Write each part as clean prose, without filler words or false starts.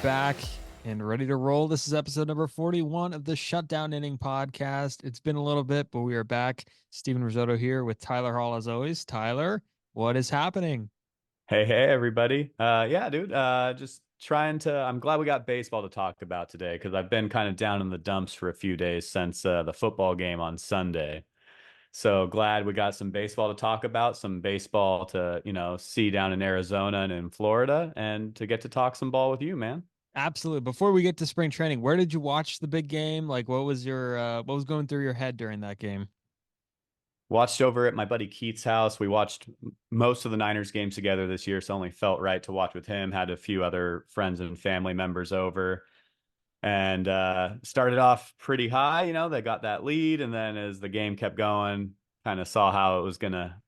back and ready to roll. This is episode number 41 of the Shutdown Inning podcast. It's been a little bit, but we are back. Stephen Rissotto here with Tylor Hall as always. Tyler, what is happening? Hey, everybody. Yeah, dude. Just trying to. I'm glad we got baseball to talk about today because I've been kind of down in the dumps for a few days since the football game on Sunday. So glad we got some baseball to talk about, some baseball to, see down in Arizona and in Florida, and to get to talk some ball with you, man. Absolutely. Before we get to spring training, where did you watch the big game? Like what was going through your head during that game? Watched over at my buddy Keith's house. We watched most of the Niners games together this year, so only felt right to watch with him. Had a few other friends and family members over. And started off pretty high. They got that lead, and then as the game kept going, kind of saw how it was gonna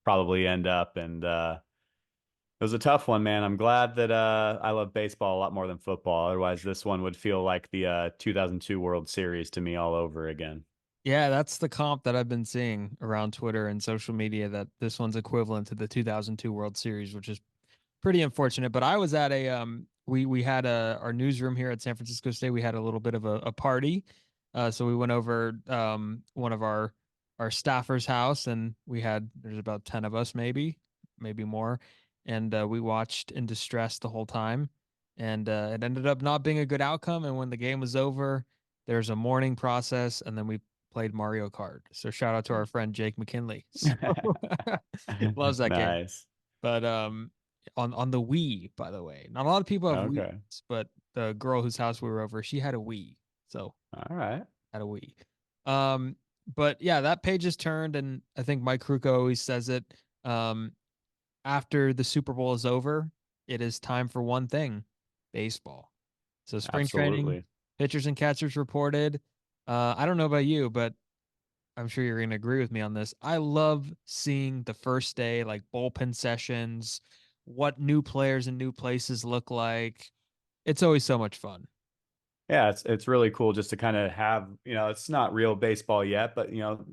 probably end up, and it was a tough one, man. I'm glad that I love baseball a lot more than football. Otherwise, this one would feel like the 2002 World Series to me all over again. Yeah, that's the comp that I've been seeing around Twitter and social media that this one's equivalent to the 2002 World Series, which is pretty unfortunate. But I was at a we had our newsroom here at San Francisco State. We had a little bit of a party. So we went over one of our staffers' house and there's about 10 of us maybe more. And we watched in distress the whole time. And it ended up not being a good outcome. And when the game was over, there's a mourning process, and then we played Mario Kart. So shout out to our friend Jake McKinley. So loves that game. Nice. But on the Wii, by the way. Not a lot of people have Wii's, Okay. but the girl whose house we were over, she had a Wii. So All right. had a Wii. Um, but yeah, that page is turned, and I think Mike Kruko always says it. After the Super Bowl is over, it is time for one thing: baseball. So spring training, Absolutely. pitchers and catchers reported. I don't know about you, but I'm sure you're going to agree with me on this. I love seeing the first day, like bullpen sessions, what new players and new places look like. It's always so much fun. Yeah, it's really cool just to kind of have, it's not real baseball yet, but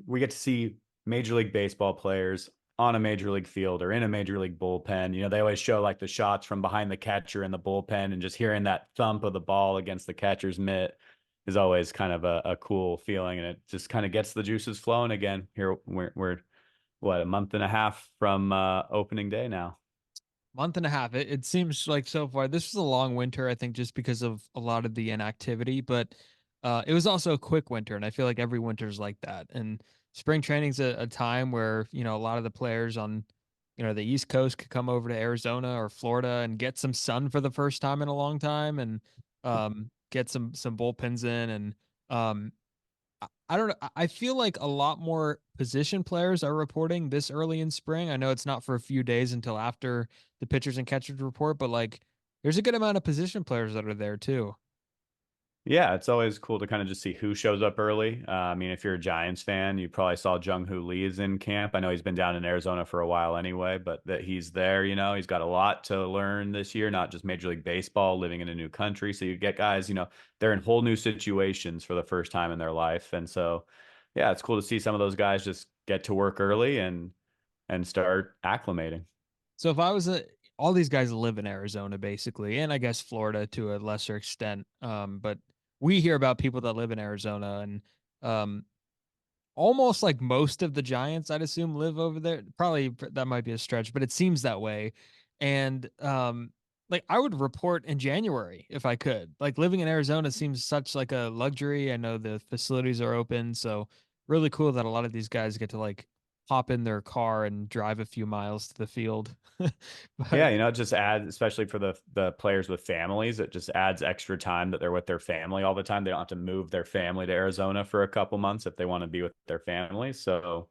we get to see Major League Baseball players on a major league field or in a major league bullpen. They always show like the shots from behind the catcher in the bullpen, and just hearing that thump of the ball against the catcher's mitt is always kind of a cool feeling, and it just kind of gets the juices flowing again. Here we're what, a month and a half from opening day now. Month and a half. It seems like so far. This was a long winter, I think, just because of a lot of the inactivity, but it was also a quick winter, and I feel like every winter is like that. And spring training's a time where, a lot of the players on, the East Coast could come over to Arizona or Florida and get some sun for the first time in a long time and get some bullpens in and um I don't know. I feel like a lot more position players are reporting this early in spring. I know it's not for a few days until after the pitchers and catchers report, but like there's a good amount of position players that are there too. Yeah, it's always cool to kind of just see who shows up early. I mean, if you're a Giants fan, you probably saw Jung Hoo Lee is in camp. I know he's been down in Arizona for a while anyway, but that he's there, he's got a lot to learn this year, not just Major League Baseball, living in a new country. So you get guys, they're in whole new situations for the first time in their life. And so, yeah, it's cool to see some of those guys just get to work early and start acclimating. So if I was all these guys live in Arizona basically, and I guess Florida to a lesser extent. But we hear about people that live in Arizona and um almost like most of the Giants, I'd assume, live over there. Probably that might be a stretch, but it seems that way. And like I would report in January if I could. Like living in Arizona seems such like a luxury. I know the facilities are open, so really cool that a lot of these guys get to like hop in their car and drive a few miles to the field. But Yeah, it just adds, especially for the players with families, it just adds extra time that they're with their family all the time. They don't have to move their family to Arizona for a couple months if they want to be with their family. So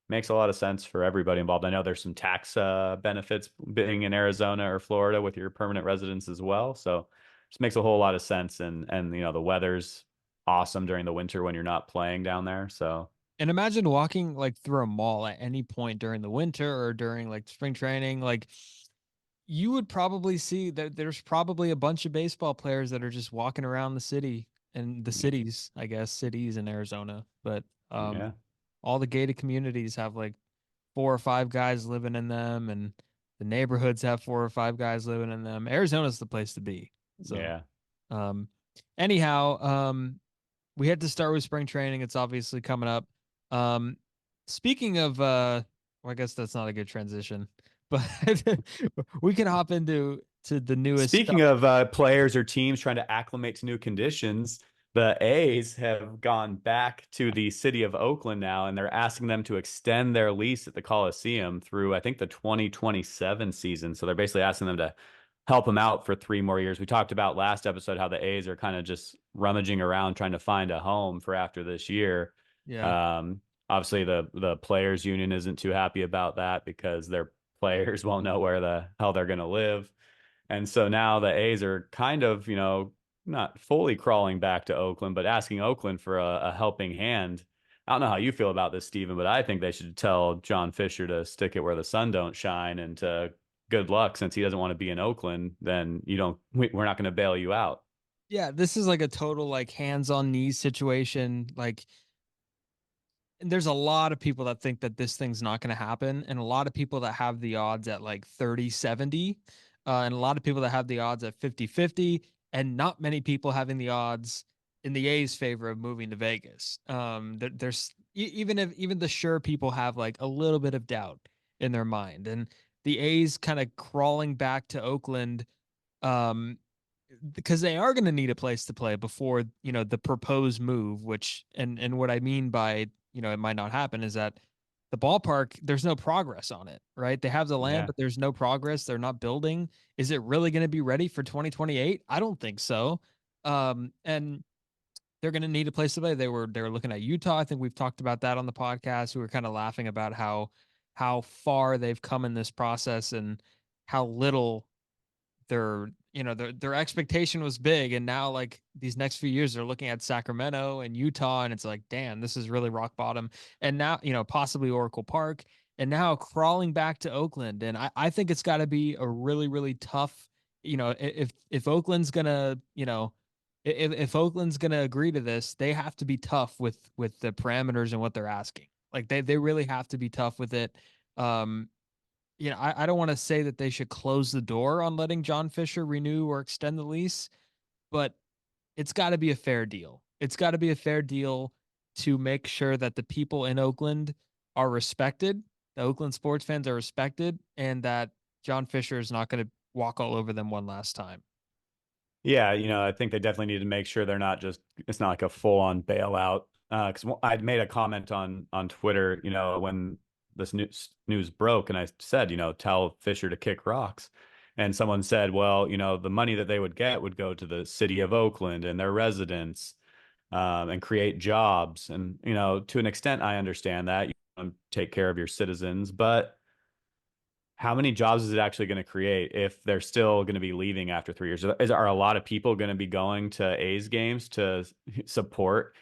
makes a lot of sense for everybody involved. I know there's some tax benefits being in Arizona or Florida with your permanent residence as well. So just makes a whole lot of sense. And the weather's awesome during the winter when you're not playing down there. So and imagine walking like through a mall at any point during the winter or during like spring training, like you would probably see that there's probably a bunch of baseball players that are just walking around the city and the cities, I guess, cities in Arizona. But yeah. all the gated communities have like four or five guys living in them, and the neighborhoods have four or five guys living in them. Arizona's the place to be. So, Yeah. um, anyhow, we had to start with spring training. It's obviously coming up. Um, speaking of, well, I guess that's not a good transition, but we can hop to the newest Speaking stuff. of players or teams trying to acclimate to new conditions, the A's have gone back to the city of Oakland now, and they're asking them to extend their lease at the Coliseum through, I think, the 2027 season. So they're basically asking them to help them out for 3 more years. We talked about last episode how the A's are kind of just rummaging around trying to find a home for after this year. Yeah. Um, Obviously, the players' union isn't too happy about that because their players won't know where the hell they're going to live. And so now the A's are kind of, not fully crawling back to Oakland, but asking Oakland for a helping hand. I don't know how you feel about this, Stephen, but I think they should tell John Fisher to stick it where the sun don't shine and to good luck since he doesn't want to be in Oakland. Then we're not going to bail you out. Yeah, this is like a total like hands on knees situation. Like, and there's a lot of people that think that this thing's not going to happen, and a lot of people that have the odds at like 30-70, and a lot of people that have the odds at 50-50, and not many people having the odds in the A's favor of moving to Vegas. There's even the sure people have like a little bit of doubt in their mind, and the A's kind of crawling back to Oakland, um, because they are going to need a place to play before, the proposed move, which, and what I mean by, it might not happen is that the ballpark, there's no progress on it, right? They have the land, Yeah. but there's no progress. They're not building. Is it really going to be ready for 2028? I don't think so. And they're going to need a place to play. They were looking at Utah. I think we've talked about that on the podcast. We were kind of laughing about how far they've come in this process and how little their expectation was big, and now like these next few years they're looking at Sacramento and Utah, and it's like, damn, this is really rock bottom. And now, possibly Oracle Park, and now crawling back to Oakland. And I think it's got to be a really, really tough, if Oakland's gonna, if Oakland's gonna agree to this, they have to be tough with the parameters and what they're asking. Like they really have to be tough with it. um I don't want to say that they should close the door on letting John Fisher renew or extend the lease, but it's got to be a fair deal. It's got to be a fair deal to make sure that the people in Oakland are respected, the Oakland sports fans are respected, and that John Fisher is not going to walk all over them one last time. Yeah, I think they definitely need to make sure they're not it's not like a full on bailout. Because I'd made a comment on Twitter, when this news broke, and I said, tell Fisher to kick rocks. And someone said, well, the money that they would get would go to the city of Oakland and their residents, and create jobs. And, to an extent, I understand that you want to take care of your citizens, but how many jobs is it actually going to create if they're still going to be leaving after 3 years? Are a lot of people going to be going to A's games to support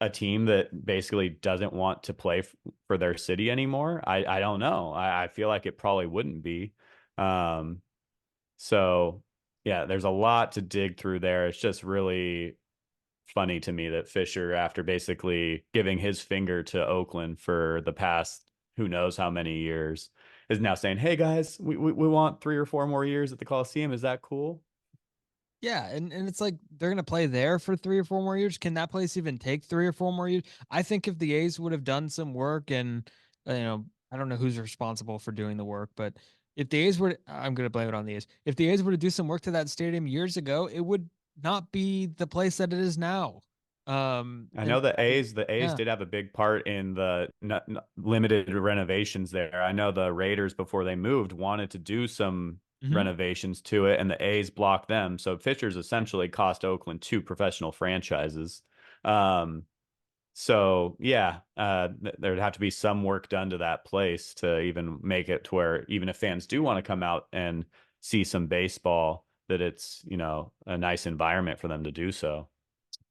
a team that basically doesn't want to play for their city anymore? I don't know. I feel like it probably wouldn't be. Um, so yeah, there's a lot to dig through there. It's just really funny to me that Fisher, after basically giving his finger to Oakland for the past who knows how many years, is now saying, "Hey guys, we want 3 or 4 more years at the Coliseum. Is that cool?" Yeah, and it's like they're gonna play there for 3 or 4 more years. Can that place even take 3 or 4 more years? I think if the A's would have done some work, and I don't know who's responsible for doing the work, but if the A's were, I'm gonna blame it on the A's. If the A's were to do some work to that stadium years ago, it would not be the place that it is now. I And know the A's yeah. did have a big part in the limited renovations there. I know the Raiders before they moved wanted to do some Mhm. renovations to it, and the A's blocked them. So Fisher's essentially cost Oakland two professional franchises. Um, So yeah, there'd have to be some work done to that place to even make it to where even if fans do want to come out and see some baseball, that it's, a nice environment for them to do so.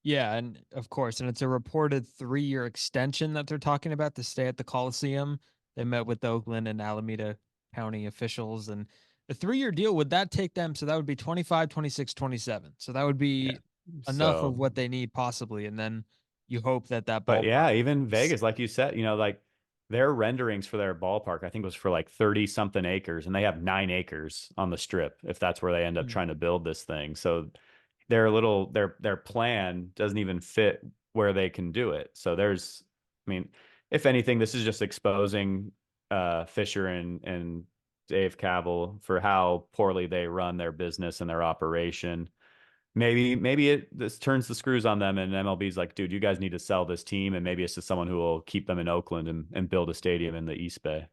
Yeah, and of course, and it's a reported 3-year extension that they're talking about to stay at the Coliseum. They met with the Oakland and Alameda County officials, and the 3-year deal, would that take them? So that would be 25, 26, 27. So that would Yeah. be enough of So, what they need possibly. And then you hope that that but ballpark yeah, even is. Vegas, like you said, like their renderings for their ballpark, I think, was for like 30 something acres, and they have 9 acres on the strip if that's where they end up Mm. trying to build this thing. So their plan doesn't even fit where they can do it. So I mean, if anything, this is just exposing Fisher and Dave Cavill for how poorly they run their business and their operation. Maybe this turns the screws on them, and MLB's like, dude, you guys need to sell this team, and maybe it's just someone who will keep them in Oakland and build a stadium in the East Bay.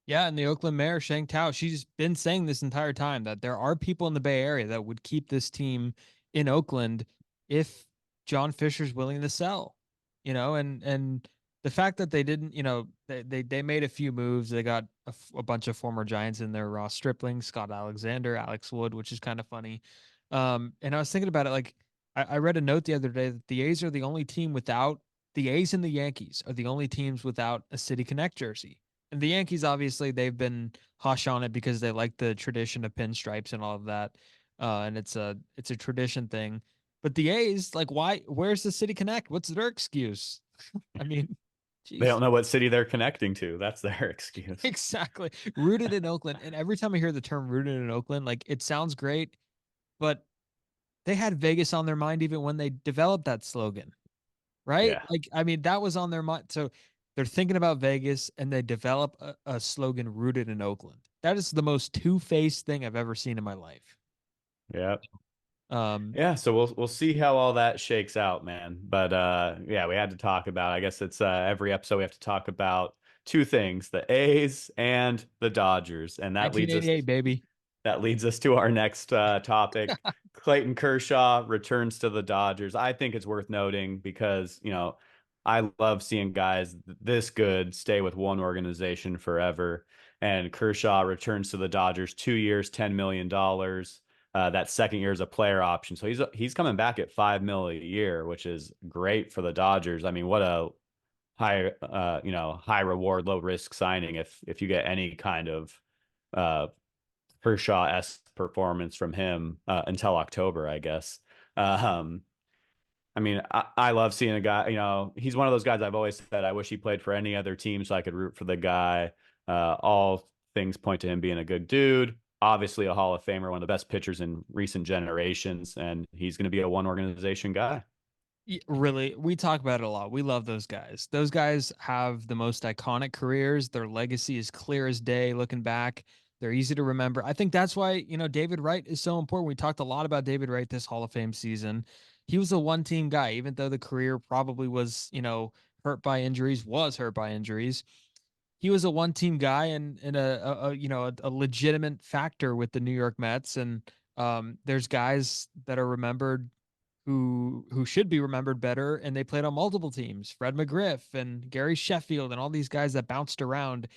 Yeah, and the Oakland mayor, Shang Tao, she's been saying this entire time that there are people in the Bay Area that would keep this team in Oakland if John Fisher's willing to sell. And the fact that they didn't, they made a few moves. They got a bunch of former Giants in there, Ross Stripling, Scott Alexander, Alex Wood, which is kind of funny. And I was thinking about it, like I read a note the other day that the A's and the Yankees are the only teams without a City Connect jersey. And the Yankees, obviously, they've been hush on it because they like the tradition of pinstripes and all of that, and it's a tradition thing. But the A's, like, why? Where's the City Connect? What's their excuse? I mean, They jeez, don't know what city they're connecting to. That's their excuse. exactly. Rooted in Oakland, and every time I hear the term "rooted in Oakland," like it sounds great, but they had Vegas on their mind even when they developed that slogan, right? Yeah. Like, I mean, that was on their mind. So they're thinking about Vegas and they develop a slogan rooted in Oakland. That is the most two-faced thing I've ever seen in my life. Yeah. Um, Yeah, so we'll see how all that shakes out, man. But yeah, we had to talk about, I guess it's every episode we have to talk about two things, the A's and the Dodgers. And 1988, baby. that leads us to our next topic. Clayton Kershaw returns to the Dodgers. I think it's worth noting because, I love seeing guys this good stay with one organization forever. And Kershaw returns to the Dodgers, 2 years, $10 million. That second year is a player option. So he's coming back at 5 mil a year, which is great for the Dodgers. I mean, what a high reward, low risk signing if you get any kind of uh Kershaw-esque performance from him until October, I guess. Um, I mean, I love seeing a guy, he's one of those guys I've always said I wish he played for any other team so I could root for the guy. All things point to him being a good dude. Obviously, a Hall of Famer, one of the best pitchers in recent generations, and he's going to be a one organization guy. Really, we talk about it a lot. We love those guys. Those guys have the most iconic careers. Their legacy is clear as day looking back. They're easy to remember. I think that's why, David Wright is so important. We talked a lot about David Wright this Hall of Fame season. He was a one team guy, even though the career probably was, was hurt by injuries. He was a one team guy and a legitimate factor with the New York Mets. And there's guys that are remembered who should be remembered better, and they played on multiple teams. Fred McGriff and Gary Sheffield and all these guys that bounced around.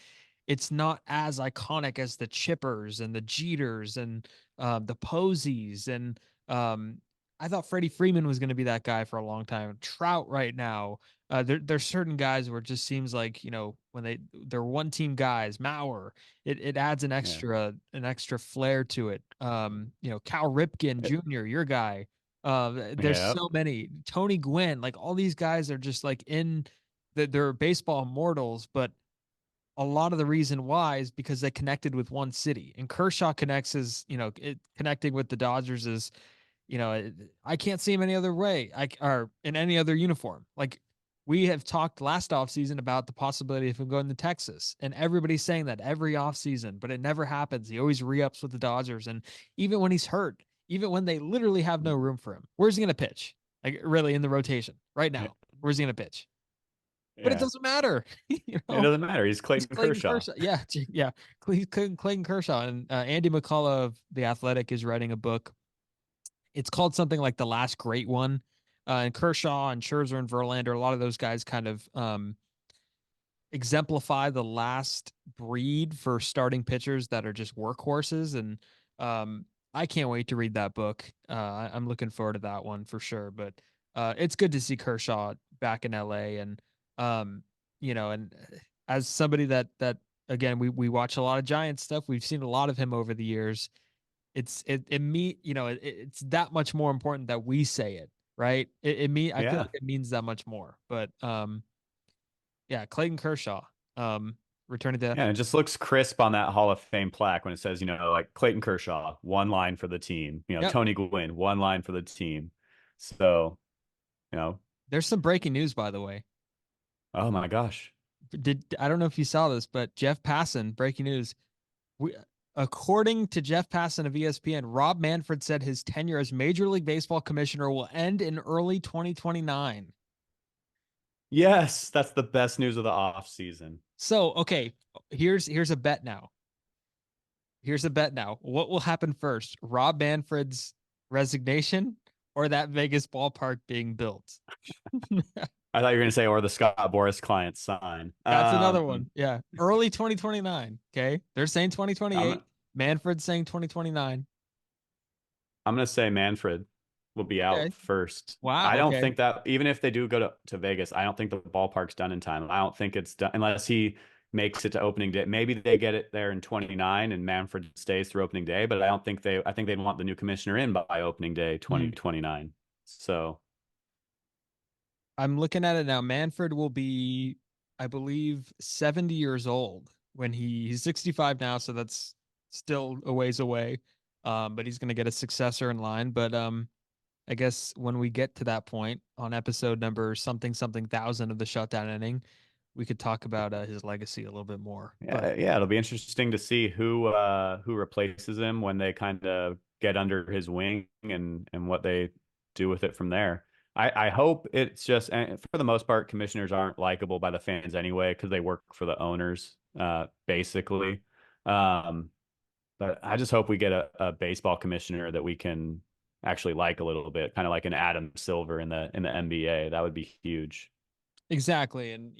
It's not as iconic as the Chippers and the Jeters and the Posies. And I thought Freddie Freeman was going to be that guy for a long time. Trout right now. There's certain guys where it just seems like, when they're one team guys. Mauer, it adds Yeah. an extra flair to it. Cal Ripken Jr., your guy. There's Yeah. so many. Tony Gwynn, like all these guys are just like they're baseball immortals, but a lot of the reason why is because they connected with one city. And Kershaw connects connecting with the Dodgers is, I can't see him any other way. Or in any other uniform. Like we have talked last offseason about the possibility of him going to Texas, and everybody's saying that every offseason, but it never happens. He always re-ups with the Dodgers. And even when he's hurt, even when they literally have no room for him, where's he going to pitch? Like really in the rotation right now, where's he going to pitch? But it Yeah. doesn't matter. It doesn't matter. He's He's Clayton Clayton Kershaw. Kershaw. Yeah, yeah. Clayton Kershaw. And Andy McCullough of The Athletic is writing a book. It's called something like The Last Great One. And Kershaw and Scherzer and Verlander, a lot of those guys kind of exemplify the last breed for starting pitchers that are just workhorses. And I can't wait to read that book. I'm looking forward to that one for sure. But it's good to see Kershaw back in LA. And and as somebody that again, we watch a lot of Giants stuff. We've seen a lot of him over the years. It's that much more important that we say it, right? I feel Yeah. like it means that much more. But yeah, Clayton Kershaw. Um, returning to Yeah, it just looks crisp on that Hall of Fame plaque when it says, like Clayton Kershaw, one line for the team. yep. Tony Gwynn, one line for the team. So, you know, There's some breaking news, by the way. oh my gosh. I don't know if you saw this, but Jeff Passan, breaking news. We, according to Jeff Passan of ESPN, Rob Manfred said his tenure as Major League Baseball commissioner will end in early 2029. Yes, that's the best news of the off season. So, okay, here's a bet now. Here's a bet now. What will happen first? Rob Manfred's resignation or that Vegas ballpark being built? I thought you were going to say, or the Scott Boras client sign. That's another one. Yeah. Early 2029. Okay. They're saying 2028. I'm Manfred's saying 2029. I'm going to say Manfred will be Okay. out first. Wow. I don't Okay. think that even if they do go to Vegas, I don't think the ballpark's done in time. I don't think it's done unless he makes it to opening day. Maybe they get it there in 29 and Manfred stays through opening day, but I don't think I think they'd want the new commissioner in by opening day Hmm. 2029. So, I'm looking at it now. Manfred will be, I believe, 70 years old when he's 65 now, so that's still a ways away. But he's going to get a successor in line. But I guess when we get to that point on episode number something something thousand of the Shutdown Inning, we could talk about his legacy a little bit more. But yeah, it'll be interesting to see who replaces him when they kind of get under his wing and what they do with it from there. I hope it's just, and for the most part, commissioners aren't likable by the fans anyway because they work for the owners, basically. Um, but I just hope we get a baseball commissioner that we can actually like a little bit, kind of like an Adam Silver in the NBA. That would be huge. exactly, and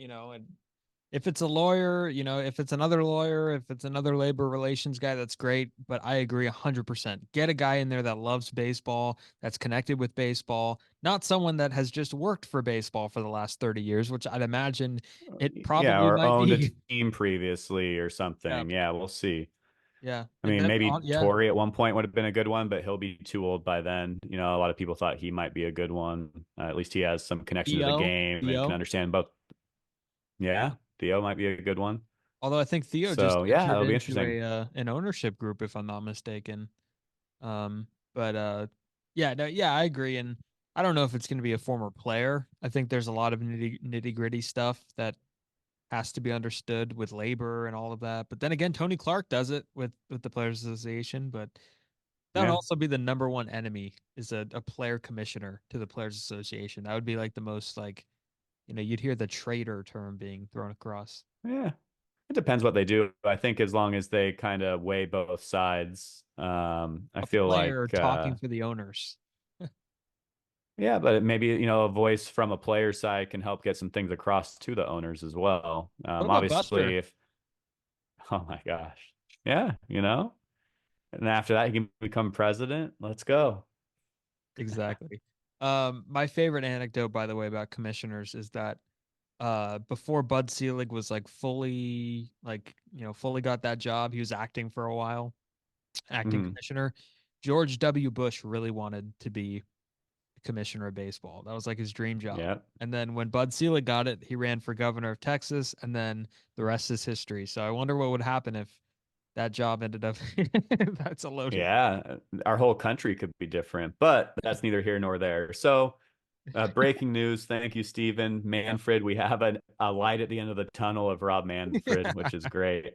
if it's a lawyer, if it's another lawyer, if it's another labor relations guy, that's great. But I agree 100%. Get a guy in there that loves baseball, that's connected with baseball, not someone that has just worked for baseball for the last 30 years, which I'd imagine it Yeah, probably or might owned a be. team previously or Yeah. something. Yeah, we'll see. Yeah. I And mean, then, maybe yeah, Torrey at one point would have been a good one, but he'll be too old by then. A lot of people thought he might be a good one. At least he has some connection to the Theo, game and can Theo. understand both. Yeah, Theo might be a good one. Although I think Theo just So yeah, entered it'll be into interesting. a an ownership group, if I'm not mistaken. But yeah, no, yeah, I agree. And I don't know if it's going to be a former player. I think there's a lot of nitty gritty stuff that has to be understood with labor and all of that. But then again, Tony Clark does it with the Players Association. But that would Yeah, also be the number one enemy is a player commissioner to the Players Association. That would be like the most like you'd hear the traitor term being thrown across. yeah. It depends what they do. I think as long as they kind of weigh both sides, I A feel player like talking for the owners. yeah, but maybe a voice from a player side can help get some things across to the owners as well. What about Obviously, Buster? if oh my gosh, yeah, and after that he can become president. Let's go. Exactly. My favorite anecdote, by the way, about commissioners is that before Bud Selig was like fully got that job, he was acting for a while, acting Hmm. commissioner. George W. Bush really wanted to be commissioner of baseball. That was like his dream job. Yeah, And then when Bud Selig got it, he ran for governor of Texas, and then the rest is history. So I wonder what would happen if that job ended up that's a loaded. yeah. Our whole country could be different, but that's neither here nor there. So, breaking news. Thank you, Stephen. Yeah. Manfred, we have a light at the end of the tunnel of Rob Manfred, Yeah. which is great.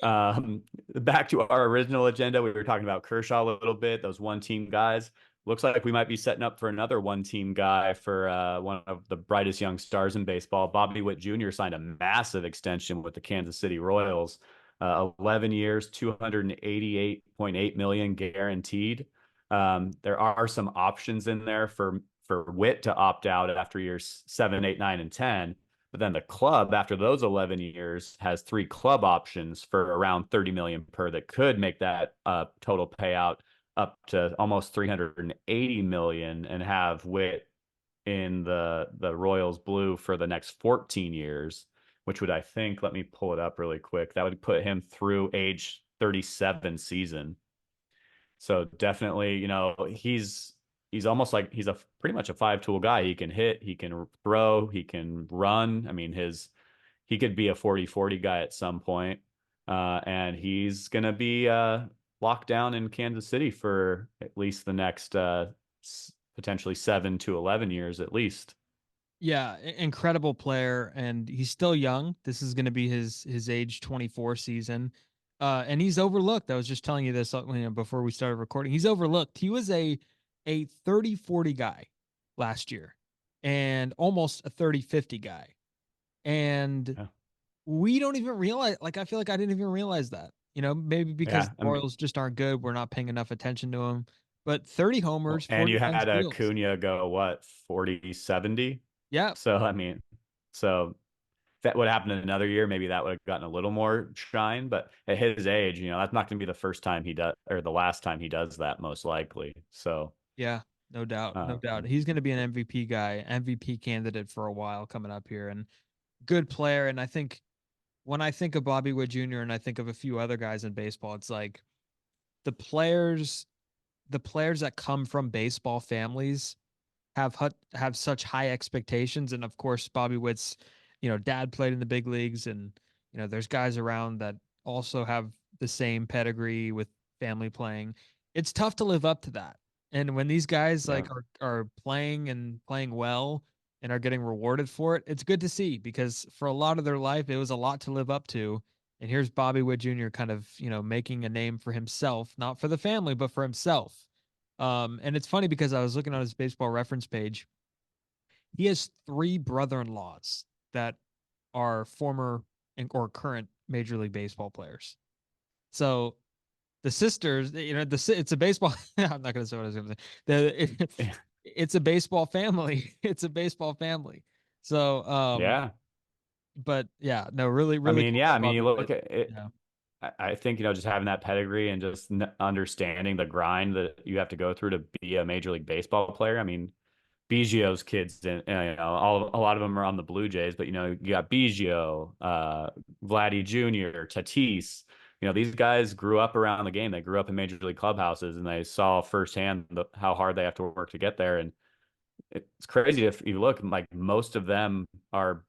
Back to our original agenda. We were talking about Kershaw a little bit, those one team guys. Looks like we might be setting up for another one team guy for one of the brightest young stars in baseball. Bobby Witt Jr. signed a massive extension with the Kansas City Royals. 11 years, 288.8 million guaranteed. There are some options in there for Witt to opt out after years 7, 8, 9, and 10. But then the club, after those 11 years, has three club options for around 30 million per that could make that total payout up to almost 380 million and have Witt in the Royals blue for the next 14 years, which would I think, let me pull it up really quick. That would put him through age 37 season. So definitely, he's almost like he's a pretty much a five tool guy. He can hit, he can throw, he can run. I mean, he could be a 40-40 guy at some point. And he's going to be locked down in Kansas City for at least the next potentially 7 to 11 years at least. Yeah, incredible player, and he's still young. This is going to be his age 24 season, and he's overlooked. I was just telling you this before we started recording. He's overlooked. He was a 30-40 guy last year, and almost a 30-50 guy, and Yeah. we don't even realize. Like I feel like I didn't even realize that. Maybe because Yeah. the I mean, Royals just aren't good. We're not paying enough attention to him. But 30 homers, and you 41 had steals. Acuna go what, 40-70. Yeah, So I mean, so if that would happen in another year, maybe that would have gotten a little more shine. But at his age, that's not going to be the first time he does, or the last time he does that, most likely. So, yeah, no doubt, no um, doubt. He's going to be an MVP guy, MVP candidate for a while coming up here, and good player. And I think when I think of Bobby Witt Jr. and I think of a few other guys in baseball, it's like the players, the players that come from baseball families have such high expectations. And of course, Bobby Witt's, dad played in the big leagues, and there's guys around that also have the same pedigree with family playing. It's tough to live up to that. And when these guys yeah. like are playing and playing well and are getting rewarded for it, it's good to see because for a lot of their life it was a lot to live up to. And here's Bobby Witt Jr. kind of, making a name for himself, not for the family, but for himself. And it's funny because I was looking on his baseball reference page. He has three brother-in-laws that are former or current Major League Baseball players. So the sisters, it's a baseball. I'm not going to say what I was going to say. It's a baseball family. It's a baseball family. So, Yeah. but yeah, no, really, I really mean, cool yeah. for I mean, you Bobby look Witt. at it. Yeah, I think, just having that pedigree and just understanding the grind that you have to go through to be a Major League Baseball player. I mean, Biggio's kids, and a lot of them are on the Blue Jays, but you got Biggio, Vladdy Jr., Tatis. These guys grew up around the game. They grew up in major league clubhouses, and they saw firsthand how hard they have to work to get there. And it's crazy if you look, like most of them are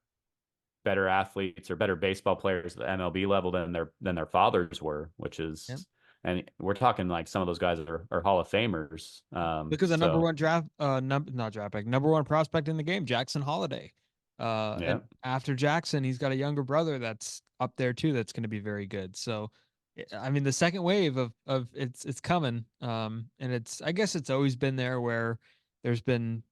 better athletes or better baseball players at the MLB level than their fathers were, which yeah. is, and we're talking like some of those guys are Hall of Famers. Because the number So one draft, not draft pick, number one prospect in the game, Jackson Holiday. yeah. And after Jackson, he's got a younger brother that's up there too. That's going to be very good. So, I mean, the second wave of it's coming. And I guess it's always been there where there's been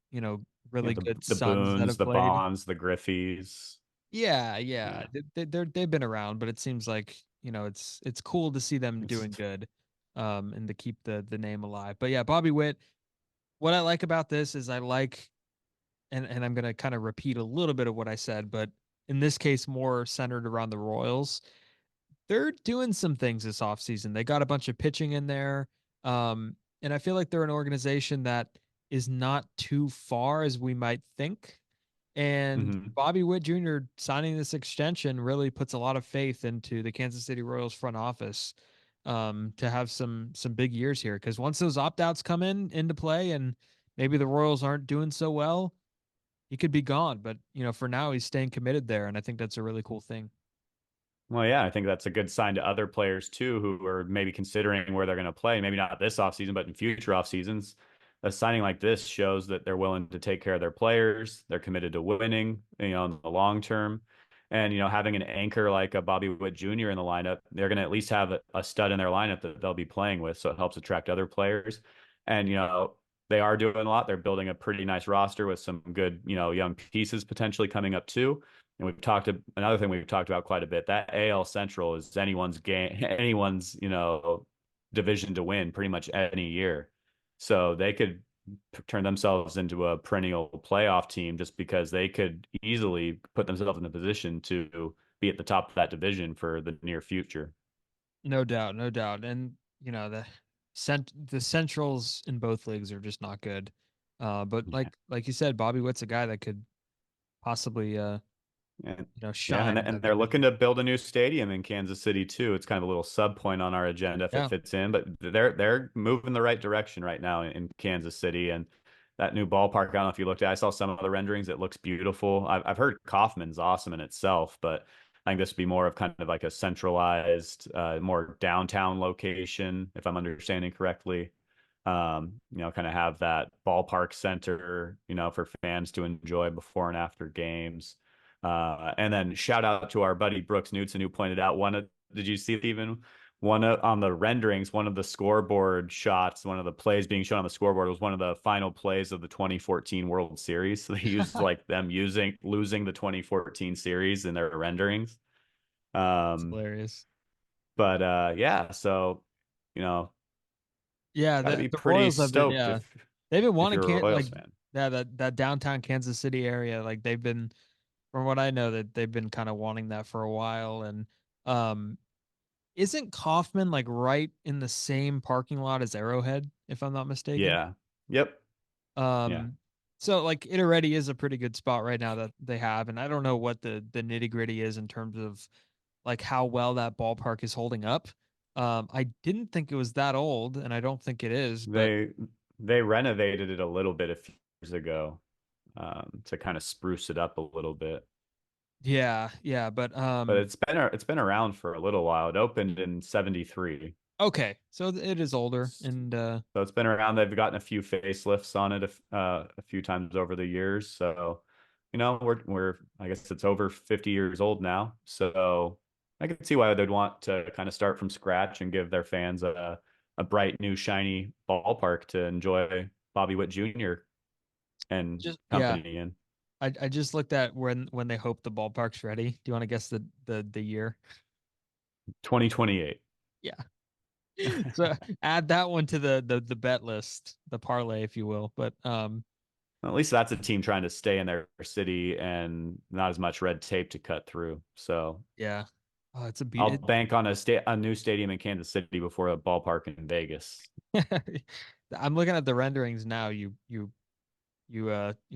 really good The sons that Boones, have the played. Bonds, the Griffeys. Yeah, yeah, Yeah. they've been around, but it seems like it's cool to see them It's doing good, and to keep the name alive. But yeah, Bobby Witt. What I like about this is I like, and I'm gonna kind of repeat a little bit of what I said, but in this case, more centered around the Royals. They're doing some things this offseason. They got a bunch of pitching in there, and I feel like they're an organization that is not too far as we might think. And mhm. Bobby Witt Jr. signing this extension really puts a lot of faith into the Kansas City Royals front office, to have some big years here. Because once those opt outs come into play, and maybe the Royals aren't doing so well, he could be gone. But for now, he's staying committed there, and I think that's a really cool thing. Well, yeah, I think that's a good sign to other players too, who are maybe considering where they're going to play. Maybe not this offseason, but in future off seasons. A signing like this shows that they're willing to take care of their players. They're committed to winning, in the long term. And, having an anchor like a Bobby Witt Jr. in the lineup, they're going to at least have a stud in their lineup that they'll be playing with. So it helps attract other players. And, they are doing a lot. They're building a pretty nice roster with some good, young pieces potentially coming up too. And another thing we've talked about quite a bit. That AL Central is anyone's game, anyone's division to win pretty much any year. So they could turn themselves into a perennial playoff team just because they could easily put themselves in a position to be at the top of that division for the near future. No doubt, no doubt. And the centrals in both leagues are just not good. But Yeah. like you said, Bobby Witt's a guy that could possibly And yeah, shine in and that they're looking division. to build a new stadium in Kansas City too. It's kind of a little sub point on our agenda if it Yeah. fits in, but they're moving the right direction right now in Kansas City. And that new ballpark. I don't know if you looked at it. I saw some of the renderings. It looks beautiful. I've heard Kaufman's awesome in itself, but I think this would be more of kind of like a centralized, more downtown location, if I'm understanding correctly. Kind of have that ballpark center, for fans to enjoy before and after games. And then shout out to our buddy Brooks Knudsen, who pointed out did you see even on the renderings, one of the scoreboard shots, one of the plays being shown on the scoreboard was one of the final plays of the 2014 World Series. So they used like them losing the 2014 series in their renderings. It's Um, hilarious. but yeah, so you know, Yeah, got to be the pretty Royals have been, stoked yeah, they've been if wanting you're a can like Royals fan. yeah, that downtown Kansas City area. Like they've been, from what I know, that they've been kind of wanting that for a while. And um, isn't Kaufman like right in the same parking lot as Arrowhead, if I'm not mistaken? Yeah. Yep. Yeah. Um, so like it already is a pretty good spot right now that they have, and I don't know what the nitty gritty is in terms of like how well that ballpark is holding up. I didn't think it was that old, and I don't think it is, but They they renovated it a little bit a few years ago, to kind of spruce it up a little bit. yeah, yeah, but But it's been around for a little while. It opened in 73. okay, so it is older, and So it's been around. They've gotten a few facelifts on it a few times over the years. So, we're I guess it's over 50 years old now. So I can see why they'd want to kind of start from scratch and give their fans a bright new shiny ballpark to enjoy Bobby Witt Jr. and just yeah, company in. I just looked at when they hope the ballpark's ready. Do you want to guess the year? 2028. Yeah. So add that one to the bet list, the parlay, if you will. But At least that's a team trying to stay in their city and not as much red tape to cut through. So yeah, oh, it's a I'll beaut. bank on a new stadium in Kansas City before a ballpark in Vegas. I'm looking at the renderings now. Your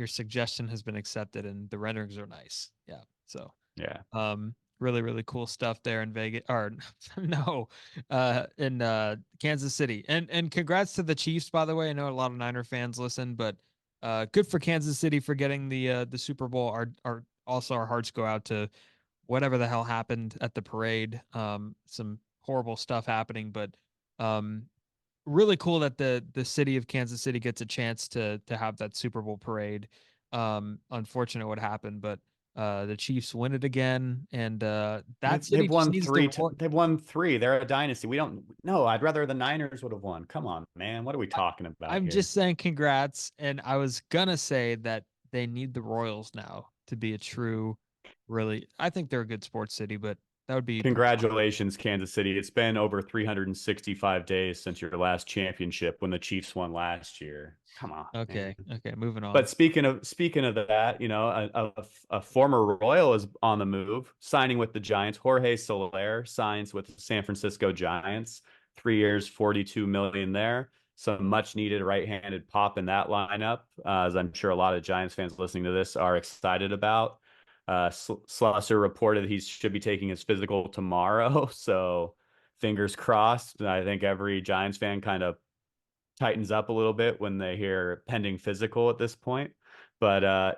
suggestion has been accepted, and the renderings are nice. Yeah, so Yeah. really really cool stuff there in Vegas, or no, in Kansas City. And congrats to the Chiefs, by the way. I know a lot of Niner fans listen, but good for Kansas City for getting the Super Bowl. Our hearts go out to whatever the hell happened at the parade. Some horrible stuff happening, but um really cool that the city of Kansas City gets a chance to have that Super Bowl parade. Unfortunate what happened, but the Chiefs win it again, and that city They've just won needs to. they've won three. They're a dynasty. We don't no, I'd rather the Niners would have won. Come on, man. What are we I, talking about I'm here? just saying congrats, and I was gonna say that they need the Royals now to be a true, really. I think they're a good sports city, but that would be pretty. Congratulations, Kansas City. It's been over 365 days since your last championship when the Chiefs won last year. Come on, man. Okay, okay, moving on. But speaking of that, a former Royal is on the move, signing with the Giants. Jorge Soler signs with the San Francisco Giants, 3 years, 42 million there. Some much needed right-handed pop in that lineup, as I'm sure a lot of Giants fans listening to this are excited about. Slusser reported he should be taking his physical tomorrow, so fingers crossed. I think every Giants fan kind of tightens up a little bit when they hear pending physical at this point. But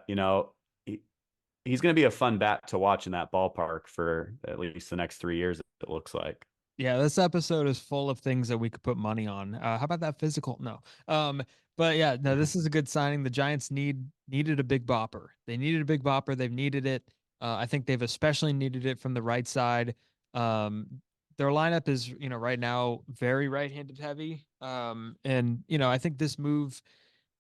he's going to be a fun bat to watch in that ballpark for at least the next 3 years. It looks like. Yeah, this episode is full of things that we could put money on. How about that physical? No. But yeah, no, this is a good signing. The Giants needed a big bopper. They needed a big bopper. They've needed it. I think they've especially needed it from the right side. Their lineup is, right now very right-handed heavy. And I think this move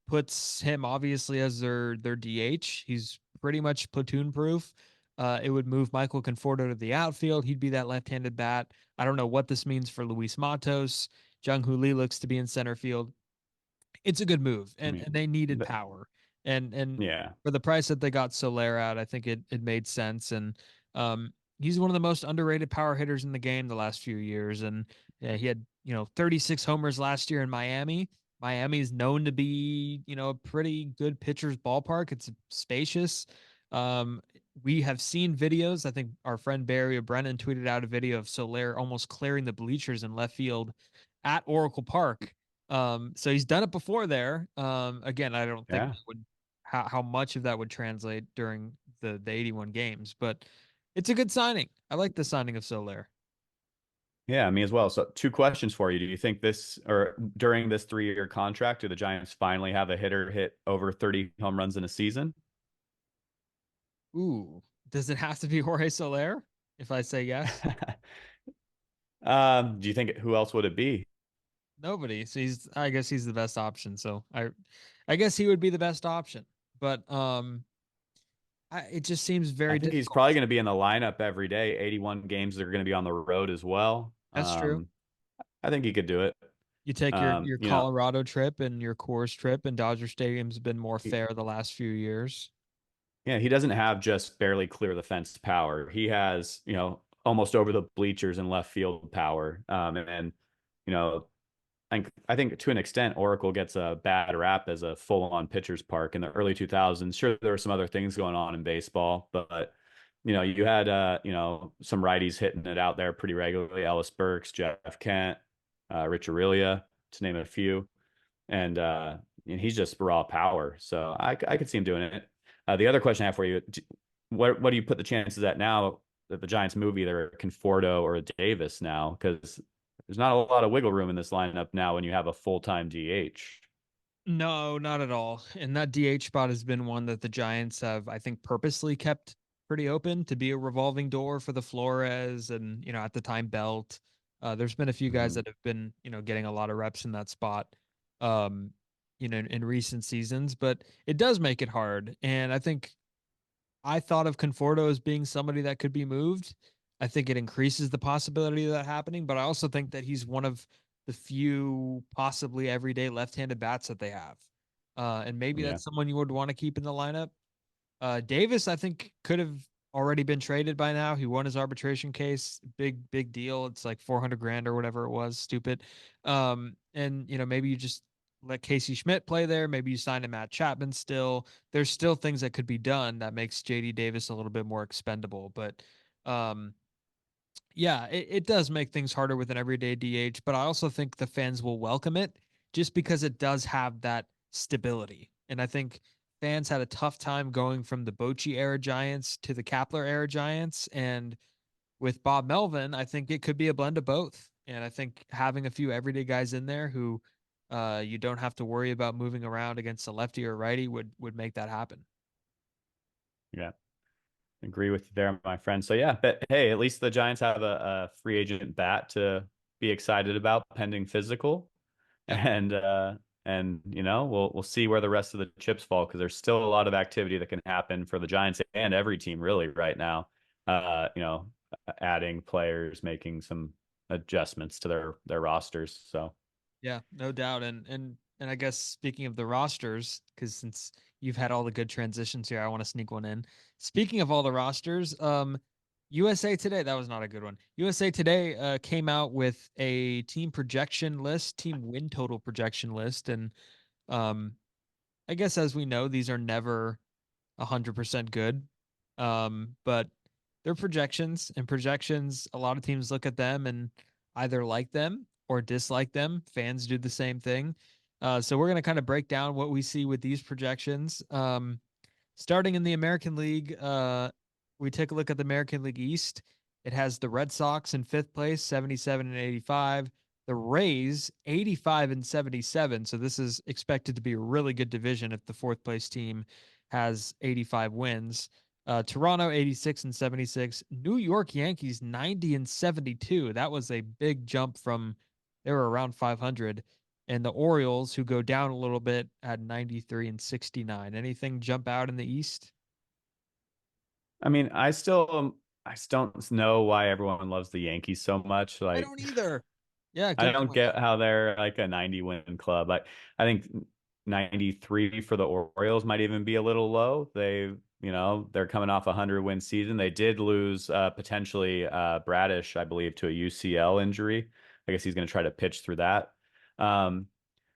puts him obviously as their DH. He's pretty much platoon proof. It would move Michael Conforto to the outfield. He'd be that left-handed bat. I don't know what this means for Luis Matos. Jung Hoo Lee looks to be in center field. It's a good move, I and mean, they needed power. And yeah. for the price that they got Soler at, I think it made sense. And he's one of the most underrated power hitters in the game the last few years. And yeah, he had 36 homers last year in Miami. Miami is known to be a pretty good pitcher's ballpark. It's spacious. Um, we have seen videos. I think our friend Barry Brennan tweeted out a video of Soler almost clearing the bleachers in left field at Oracle Park. So he's done it before there. Again, I don't think Yeah. that would how much of that would translate during the 81 games, but it's a good signing. I like the signing of Soler. Yeah, me as well. So, two questions for you. Do you think this, or during this 3-year contract, do the Giants finally have a hitter hit over 30 home runs in a season? Ooh, does it have to be Jorge Soler if I say yes? Do you think who else would it be? Nobody. So I guess he's the best option. So I guess he would be the best option. But it just seems I very think he's difficult. probably going to be in the lineup every day. 81 games are going to be on the road as well. That's true. I think he could do it. You take your You know, Colorado trip and your Coors trip, and Dodger Stadium's been more he, fair the last few years. yeah, he doesn't have just barely clear the fence power. He has, almost over the bleachers and left field power. And you know, I think to an extent, Oracle gets a bad rap as a full-on pitcher's park in the early 2000s. Sure, there were some other things going on in baseball, but you had some righties hitting it out there pretty regularly. Ellis Burks, Jeff Kent, Rich Aurelia, to name a few, and he's just raw power. So I could see him doing it. The other question I have for you: what do you put the chances at now that the Giants move either a Conforto or a Davis now? Because there's not a lot of wiggle room in this lineup now when you have a full-time DH. No, not at all. And that DH spot has been one that the Giants have, I think, purposely kept pretty open to be a revolving door for the Flores and, at the time Belt. There's been a few guys Mhm. that have been, getting a lot of reps in that spot, um, in recent seasons, but it does make it hard. And I think I thought of Conforto as being somebody that could be moved. I think it increases the possibility of that happening, but I also think that he's one of the few possibly everyday left-handed bats that they have. And maybe Yeah. that's someone you would want to keep in the lineup. Davis, I think, could have already been traded by now. He won his arbitration case. Big deal. It's like 400 grand or whatever it was. Stupid. And maybe you just let Casey Schmidt play there. Maybe you sign a Matt Chapman still. There's still things that could be done that makes JD Davis a little bit more expendable. But um, yeah, it does make things harder with an everyday DH, but I also think the fans will welcome it just because it does have that stability. And I think fans had a tough time going from the Bochy era Giants to the Kapler era Giants. And with Bob Melvin, I think it could be a blend of both. And I think having a few everyday guys in there who you don't have to worry about moving around against a lefty or righty would make that happen. Yeah. Agree with you there, my friend. So yeah, but hey, at least the Giants have a free agent bat to be excited about pending physical. Yeah. And we'll see where the rest of the chips fall because there's still a lot of activity that can happen for the Giants and every team really right now. Uh, you know, adding players, making some adjustments to their rosters. So Yeah, no doubt. And I guess speaking of the rosters, because since you've had all the good transitions here, I want to sneak one in. Speaking of all the rosters, USA Today, that was not a good one. USA Today came out with a team projection list, team win total projection list, and um, I guess as we know, these are never 100% good. But they're projections, and projections, a lot of teams look at them and either like them or dislike them. Fans do the same thing. So we're going to kind of break down what we see with these projections. Starting in the American League, we take a look at the American League East. It has the Red Sox in fifth place, 77 and 85. The Rays, 85 and 77. So this is expected to be a really good division if the fourth place team has 85 wins. Toronto, 86 and 76. New York Yankees, 90 and 72. That was a big jump from they were around 500. And the Orioles, who go down a little bit, at 93 and 69. Anything jump out in the East? I mean, I still don't know why everyone loves the Yankees so much. I Like don't either. Yeah, I good don't point. get how they're like a 90 win club. I think 93 for the Orioles might even be a little low. They're coming off a 100-win season. They did lose potentially Bradish, I believe, to a UCL injury. I guess he's going to try to pitch through that. Um,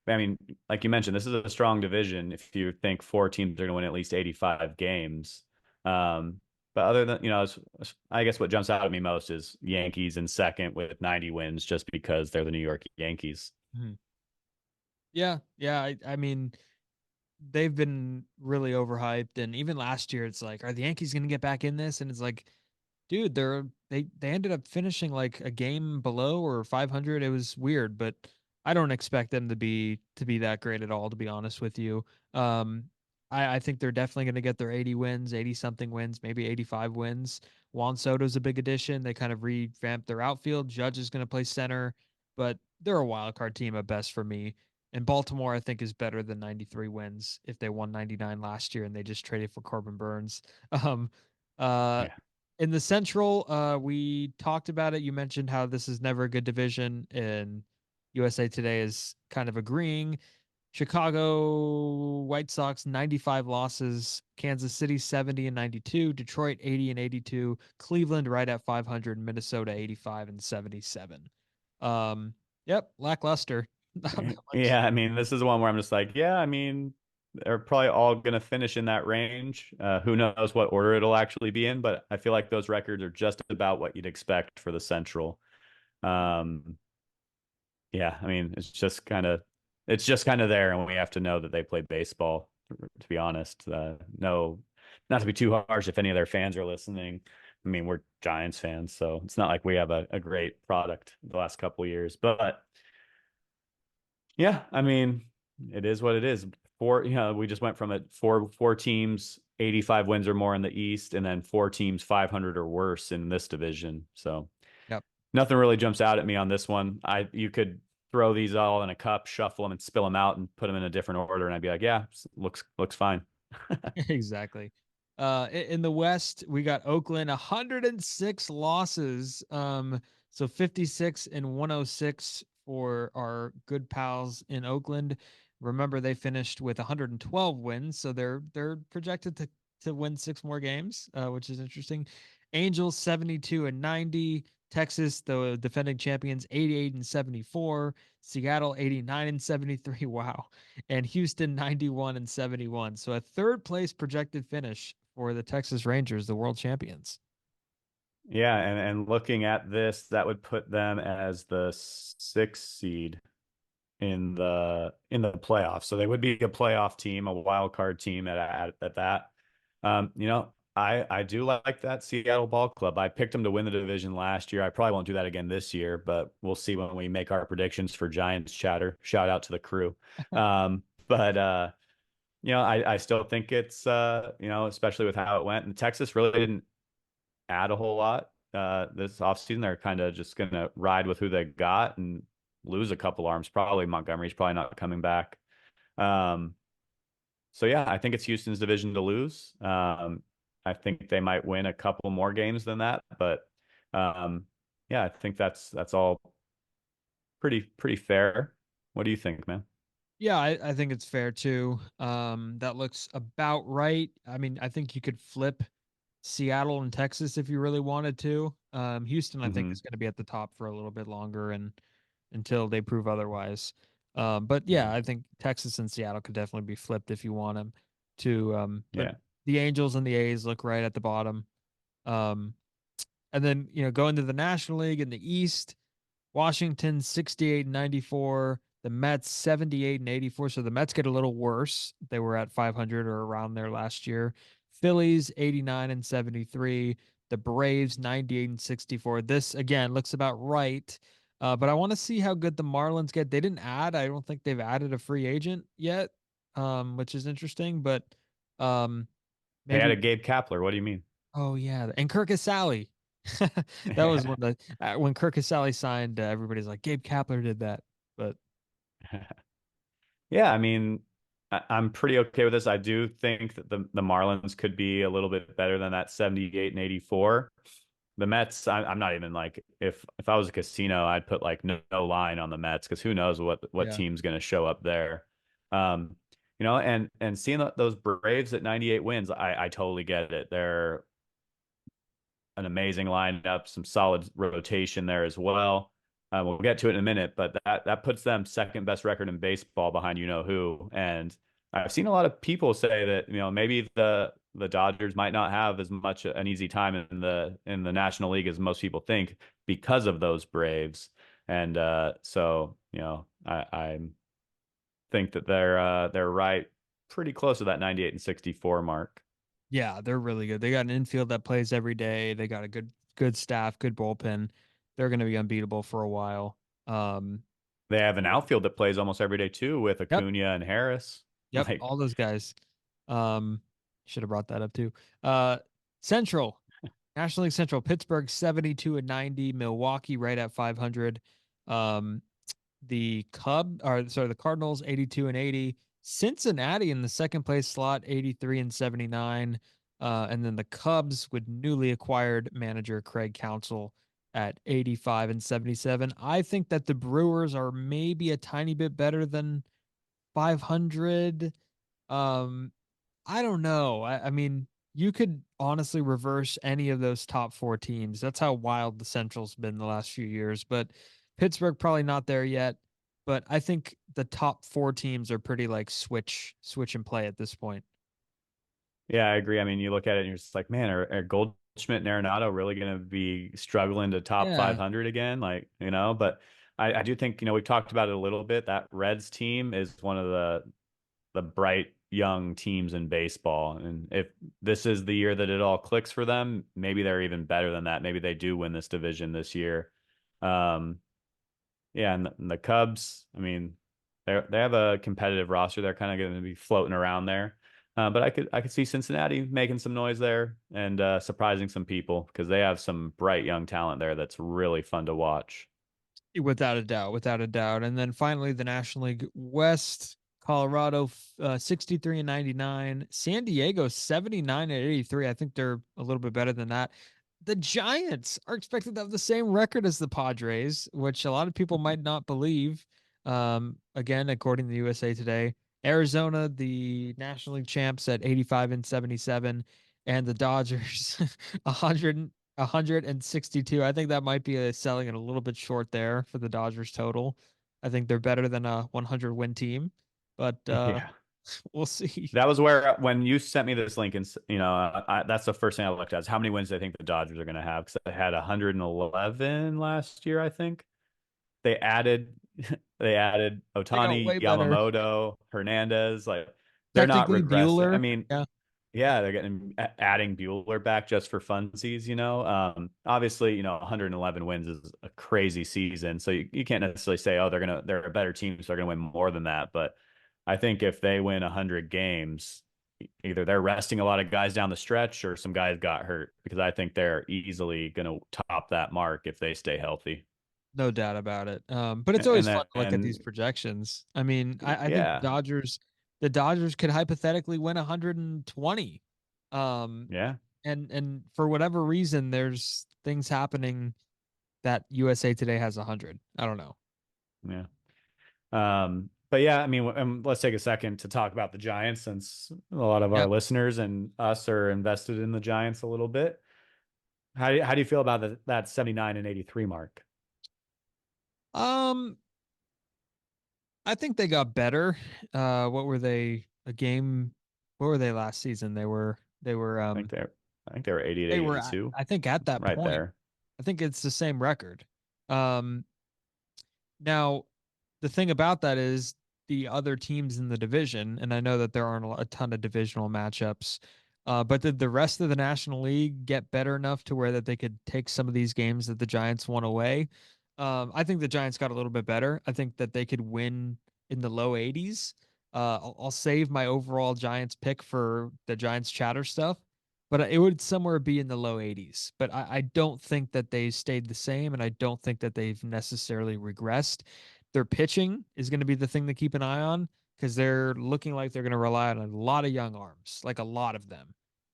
I mean, like you mentioned, this is a strong division. If you think four teams are going to win at least 85 games. Um, but other than, I guess what jumps out at me most is Yankees in second with 90 wins just because they're the New York Yankees. Mhm. Yeah, yeah. I mean, they've been really overhyped, and even last year, it's like, are the Yankees going to get back in this? And it's like, dude, they ended up finishing like a game below or 500. It was weird, but I don't expect them to be that great at all, to be honest with you. Um, I think they're definitely going to get their 80 wins, 80 something wins, maybe 85 wins. Juan Soto's a big addition. They kind of revamped their outfield. Judge is going to play center, but they're a wild card team at best for me. And Baltimore, I think, is better than 93 wins if they won 99 last year and they just traded for Corbin Burns. Um, uh, Yeah. in the Central, we talked about it. You mentioned how this is never a good division, and USA Today is kind of agreeing. Chicago White Sox 95 losses, Kansas City 70 and 92, Detroit 80 and 82, Cleveland right at 500, Minnesota 85 and 77. Um, yep, lackluster. Not much. Yeah, I mean, this is one where I'm just like, yeah, I mean, they're probably all going to finish in that range. Who knows what order it'll actually be in, but I feel like those records are just about what you'd expect for the Central. Um, yeah, I mean, it's just kind of there, and we have to know that they play baseball, to be honest. No, not to be too harsh if any of their fans are listening. I mean, we're Giants fans, so it's not like we have a great product the last couple of years, but yeah, I mean, it is what it is. We just went from four teams, 85 wins or more in the East, and then four teams, 500 or worse in this division. So Yep. nothing really jumps out at me on this one. You could throw these all in a cup, shuffle them, and spill them out, and put them in a different order, and I'd be like, yeah, looks fine. Exactly. In the West, we got Oakland 106 losses. So 56 and 106 for our good pals in Oakland. Remember, they finished with 112 wins, so they're projected to win six more games, which is interesting. Angels 72 and 90. Texas, the defending champions, 88 and 74. Seattle 89 and 73. Wow. And Houston 91 and 71. So a third place projected finish for the Texas Rangers, the world champions. Yeah, and looking at this, that would put them as the sixth seed in the playoffs. So they would be a playoff team, a wild card team at that. I do like that Seattle Ball Club. I picked them to win the division last year. I probably won't do that again this year, but we'll see when we make our predictions for Giants chatter. Shout out to the crew. But I still think it's especially with how it went. And Texas really didn't add a whole lot this offseason. They're kind of just gonna ride with who they got and lose a couple arms. Probably Montgomery's probably not coming back. Um, so yeah, I think it's Houston's division to lose. I think they might win a couple more games than that, but um, yeah, I think that's all pretty fair. What do you think, man? Yeah, I think it's fair too. That looks about right. I mean, I think you could flip Seattle and Texas if you really wanted to. Houston, I think, Hmm. is going to be at the top for a little bit longer and until they prove otherwise. But Yeah, yeah, I think Texas and Seattle could definitely be flipped if you want them to. But yeah. the Angels and the A's look right at the bottom. Um, and then, going to the National League in the East, Washington 68 and 94, the Mets 78 and 84. So the Mets get a little worse. They were at 500 or around there last year. Phillies 89 and 73, the Braves 98 and 64. This again looks about right. But I want to see how good the Marlins get. They didn't add, I don't think they've added a free agent yet, which is interesting, but um, They had maybe. a Gabe Kapler. What do you mean? Oh yeah, and Kirk Casale. That was when Kirk Casale signed. Everybody's like Gabe Kapler did that, but Yeah, I mean, I'm pretty okay with this. I do think that the Marlins could be a little bit better than that 78 and 84. The Mets, I'm not even like if I was a casino, I'd put like no line on the Mets because who knows what yeah, team's going to show up there. Um, and seeing those Braves at 98 wins, I totally get it. They're an amazing lineup, some solid rotation there as well. We'll get to it in a minute, but that puts them second best record in baseball behind you know who. And I've seen a lot of people say that maybe the Dodgers might not have as much an easy time in the National League as most people think because of those Braves. And so I think that they're right pretty close to that 98 and 64 mark. Yeah, they're really good. They got an infield that plays every day. They got a good staff, good bullpen. They're going to be unbeatable for a while. Um, They have an outfield that plays almost every day too with yep, Acuna and Harris. yep, Like, all those guys. Um, should have brought that up too. Uh, Central, National League Central, Pittsburgh 72 and 90, Milwaukee right at 500. Um, the Cardinals 82 and 80, Cincinnati in the second place slot 83 and 79, and then the Cubs with newly acquired manager Craig Counsell at 85 and 77. I think that the Brewers are maybe a tiny bit better than 500. Um, I don't know. I mean, you could honestly reverse any of those top four teams. That's how wild the Central's been the last few years. But Pittsburgh probably not there yet. But I think the top four teams are pretty like switch and play at this point. yeah, I agree. I mean, you look at it and you're just like, man, are Goldschmidt and Arenado really going to be struggling to top Yeah. 500 again? Like, but I do think, we've talked about it a little bit. That Reds team is one of the bright young teams in baseball. And if this is the year that it all clicks for them, maybe they're even better than that. Maybe they do win this division this year. Um, yeah, and the Cubs, I mean, they have a competitive roster. They're kind of going to be floating around there. But I could see Cincinnati making some noise there and surprising some people because they have some bright young talent there that's really fun to watch. Without a doubt, without a doubt. And then finally, the National League West, Colorado 63 and 99, San Diego 79 and 83. I think they're a little bit better than that. The Giants are expected to have the same record as the Padres, which a lot of people might not believe. Again, according to USA Today, Arizona, the National League champs at 85 and 77, and the Dodgers 162. I think that might be selling it a little bit short there for the Dodgers total. I think they're better than a 100 win team, but Yeah. we'll see. That was where when you sent me this link, and that's the first thing I looked at is how many wins I think the Dodgers are going to have because they had 111 last year. I think they added they added They got Otani, way better. Yamamoto, Hernandez. Like they're not Technically, regressing. I Bueller. mean, Yeah, yeah, they're getting adding Bueller back just for funsies. Obviously, 111 wins is a crazy season, so you can't necessarily say, oh, they're a better team, so they're gonna win more than that. But I think if they win 100 games, either they're resting a lot of guys down the stretch or some guys got hurt because I think they're easily gonna top that mark if they stay healthy. no doubt about it. But it's And always then fun to look at these projections. I mean, I think yeah, the Dodgers could hypothetically win 120. Um, yeah, and for whatever reason, there's things happening that USA Today has 100. I don't know. yeah. But yeah, I mean, let's take a second to talk about the Giants since a lot of our Yep. listeners and us are invested in the Giants a little bit. How do you feel about that 79 and 83 mark? Um, I think they got better. What were they? A game? What were they last season? I think they're I think they were 80 to they were 82 I think at that right point. there. I think it's the same record. Um, Now, the thing about that is the other teams in the division, and I know that there aren't a ton of divisional matchups, but did the rest of the National League get better enough to where that they could take some of these games that the Giants won away? I think the Giants got a little bit better. I think that they could win in the low 80s. I'll save my overall Giants pick for the Giants chatter stuff, but it would somewhere be in the low 80s. But I don't think that they stayed the same, and I don't think that they've necessarily regressed. Their pitching is going to be the thing to keep an eye on because they're looking like they're going to rely on a lot of young arms, like a lot of them.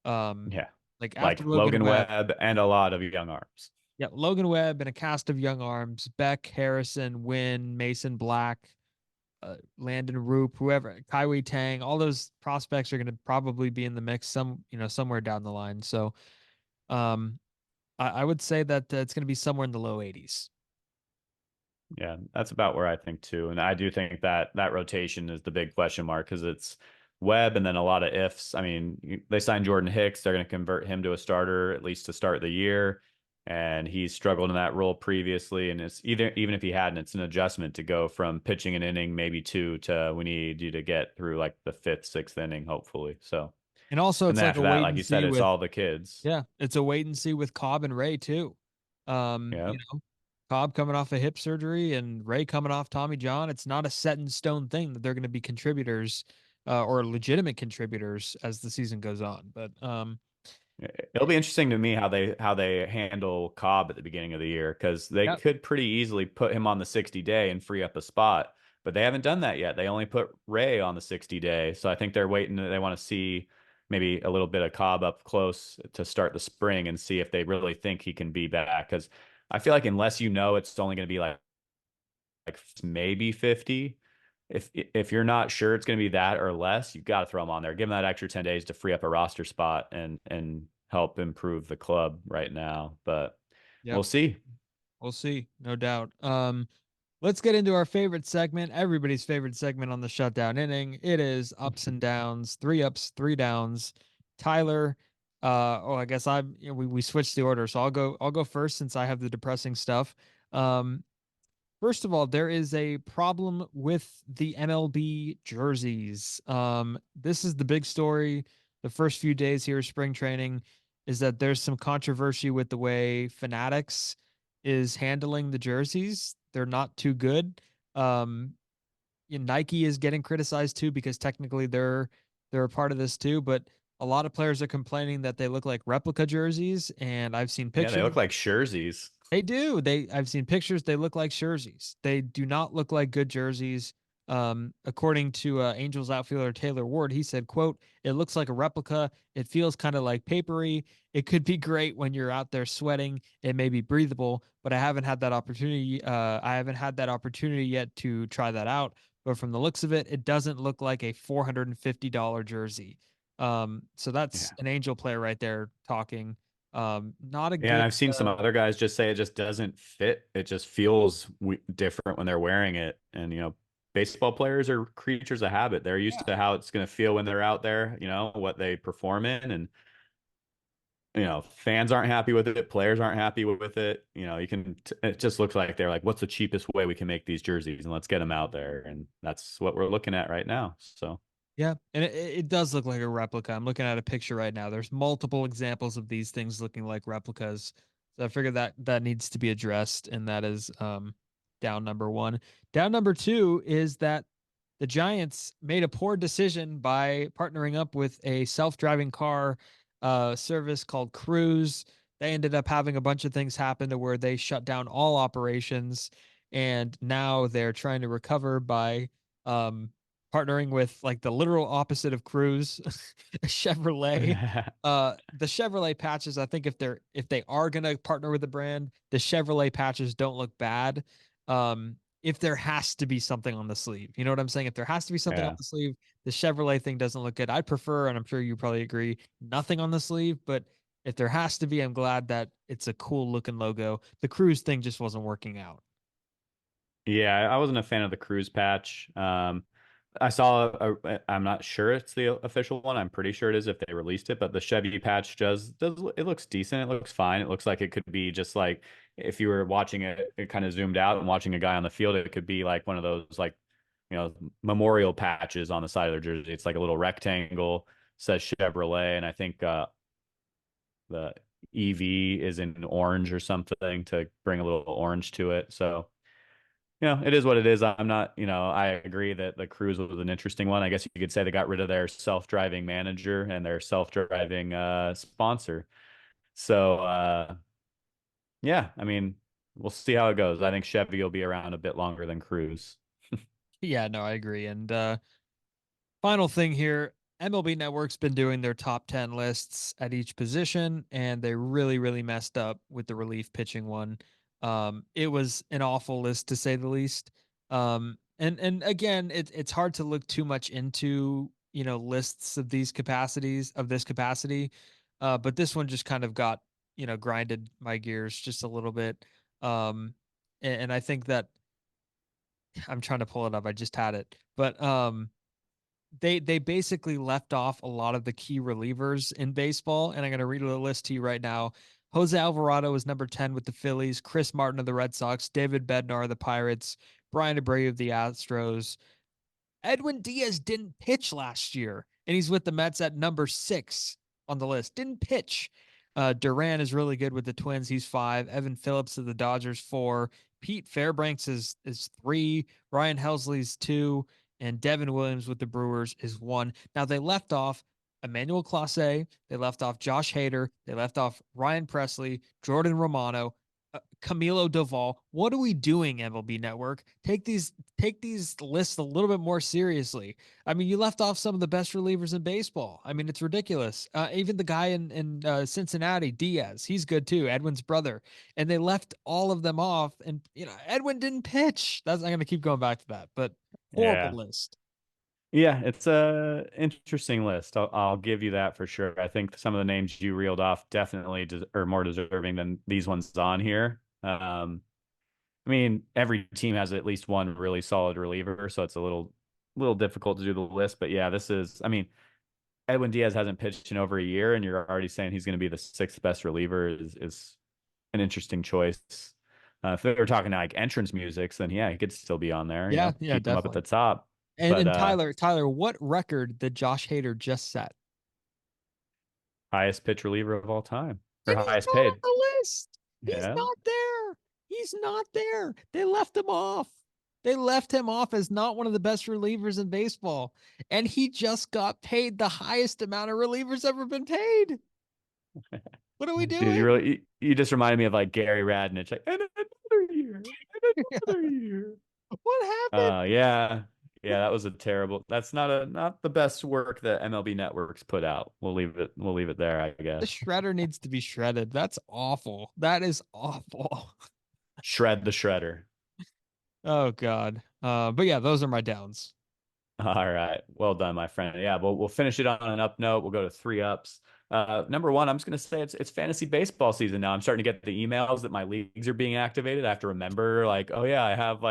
Um, Yeah. like after Like Logan Logan Webb, Webb and a lot of young arms. yeah, Logan Webb and a cast of young arms, Beck, Harrison, Wynn, Mason Black, Landon Roop, whoever, Kaiwei Tang, all those prospects are going to probably be in the mix somewhere down the line. So, um, I would say that it's going to be somewhere in the low 80s. Yeah, that's about where I think too. And I do think that rotation is the big question mark because it's Webb and then a lot of ifs. I mean, they signed Jordan Hicks. They're going to convert him to a starter at least to start the year. and he's struggled in that role previously. And it's even if he hadn't, it's an adjustment to go from pitching an inning, maybe two, to we need you to get through like the fifth, sixth inning, hopefully. So, And also and it's then like a after that, wait like and you said, see it's with all the kids. yeah, it's a wait and see with Cobb and Ray too. Yeah. Cobb coming off a hip surgery and Ray coming off Tommy John. It's not a set in stone thing that they're going to be contributors or legitimate contributors as the season goes on. But It'll be interesting to me how they handle Cobb at the beginning of the year because they yeah, could pretty easily put him on the 60 day and free up a spot, but they haven't done that yet. They only put Ray on the 60 day, so I think they're waiting. They want to see maybe a little bit of Cobb up close to start the spring and see if they really think he can be back. Because I feel like unless you know it's only going to be like maybe 50. If you're not sure it's going to be that or less, you've got to throw him on there. Give him that extra 10 days to free up a roster spot and help improve the club right now. But yep, we'll see. we'll see, no doubt. Let's get into our favorite segment, everybody's favorite segment on the shutdown inning. It is ups and downs, three ups, three downs. Tyler, I guess we switched the order, so I'll go first since I have the depressing stuff. Um, First of all, there is a problem with the MLB jerseys. This is the big story. The first few days here, spring training, is that there's some controversy with the way Fanatics is handling the jerseys. They're not too good. Um, Nike is getting criticized too because technically they're a part of this too. But a lot of players are complaining that they look like replica jerseys, and I've seen Yeah, they pictures. look like jerseys. They do. I've seen pictures. They look like jerseys. They do not look like good jerseys. According to Angels outfielder Taylor Ward, he said, "quote It looks like a replica. It feels kind of like papery. It could be great when you're out there sweating. It may be breathable, but I haven't had that opportunity. I haven't had that opportunity yet to try that out. But from the looks of it, it doesn't look like a $450 jersey. So that's Yeah. an Angel player right there talking. Not a Yeah, and good." I've seen some other guys just say it just doesn't fit. It just feels different when they're wearing it. And, baseball players are creatures of habit. They're used to how it's going to feel when they're out there, what they perform in. And fans aren't happy with it, players aren't happy with it. It just looks like they're like, what's the cheapest way we can make these jerseys and let's get them out there. And that's what we're looking at right now. So, Yeah, and it does look like a replica. I'm looking at a picture right now. There's multiple examples of these things looking like replicas. So I figured that needs to be addressed, and that is down number one. Down number two is that the Giants made a poor decision by partnering up with a self-driving car service called Cruise. They ended up having a bunch of things happen to where they shut down all operations, and now they're trying to recover by um partnering with like the literal opposite of Cruise, Chevrolet. The Chevrolet patches, I think if they are gonna partner with the brand, the Chevrolet patches don't look bad. If there has to be something on the sleeve, you know what I'm saying? If there has to be something on yeah. the sleeve, the Chevrolet thing doesn't look good. I'd prefer, and I'm sure you probably agree, nothing on the sleeve, but if there has to be, I'm glad that it's a cool looking logo. The Cruise thing just wasn't working out. Yeah, I wasn't a fan of the cruise patch. I saw I'm not sure it's the official one. I'm pretty sure it is if they released it, but the Chevy patch does it looks decent. It looks fine. It looks like it could be just like if you were watching it kind of zoomed out and watching a guy on the field, it could be like one of those like, memorial patches on the side of their jersey. It's like a little rectangle, says Chevrolet, and I think the EV is in orange or something to bring a little orange to it. So it is what it is. I'm not, I agree that the cruise was an interesting one. I guess you could say they got rid of their self-driving manager and their self-driving sponsor. So, yeah, I mean, we'll see how it goes. I think Chevy will be around a bit longer than Cruise. Yeah, no, I agree. And final thing here, MLB Network's been doing their top 10 lists at each position, and they really, really messed up with the relief pitching one. It was an awful list to say the least. And again, it's hard to look too much into, lists of these capacities of this capacity. But this one just kind of got, grinded my gears just a little bit. And I think that I'm trying to pull it up. I just had it. But they basically left off a lot of the key relievers in baseball, and I'm going to read a list to you right now. Jose Alvarado is number 10 with the Phillies, Chris Martin of the Red Sox, David Bednar of the Pirates, Brian Abreu of the Astros. Edwin Diaz didn't pitch last year, and he's with the Mets at number 6 on the list. Didn't pitch. Duran is really good with the Twins. He's 5. Evan Phillips of the Dodgers 4. Pete Fairbanks is 3. Ryan Helsley's 2, and Devin Williams with the Brewers is 1. Now they left off Emmanuel Clase, they left off Josh Hader, they left off Ryan Presley, Jordan Romano, Camilo Doval. What are we doing, MLB Network? Take these lists a little bit more seriously. I mean, you left off some of the best relievers in baseball. I mean, it's ridiculous. Even the guy in Cincinnati, Diaz, he's good too. Edwin's brother, and they left all of them off. And Edwin didn't pitch. I'm going to keep going back to that, but horrible Yeah. list. Yeah, it's a interesting list. I'll give you that for sure. I think some of the names you reeled off definitely are more deserving than these ones on here. I mean, every team has at least one really solid reliever, so it's a little difficult to do the list. But yeah, this is. I mean, Edwin Diaz hasn't pitched in over a year, and you're already saying he's going to be the sixth best reliever is an interesting choice. If they were talking like entrance musics, then yeah, he could still be on there. Yeah, yeah, Keep him up at definitely. the top. And But and Tyler, what record did Josh Hader just set? highest pitch reliever of all time, or And he's highest not on paid. the list. He's Yeah. not there. He's not there. They left him off. They left him off as not one of the best relievers in baseball. And he just got paid the highest amount of relievers ever been paid. What are we Dude, doing? you just reminded me of like Gary Radnich, like and another year, and another year. What happened? Yeah. Yeah, that was a terrible. That's not the best work that MLB Network's put out. We'll leave it there, I The guess. shredder needs to be shredded. That's awful. That is awful. Shred the shredder. Oh God. But yeah, those are my downs. All right. Well done, my friend. Yeah, we'll finish it on an up note. We'll go to three ups. Number one, I'm just gonna say it's fantasy baseball season now. I'm starting to get the emails that my leagues are being activated. I have to remember, like, oh yeah, I have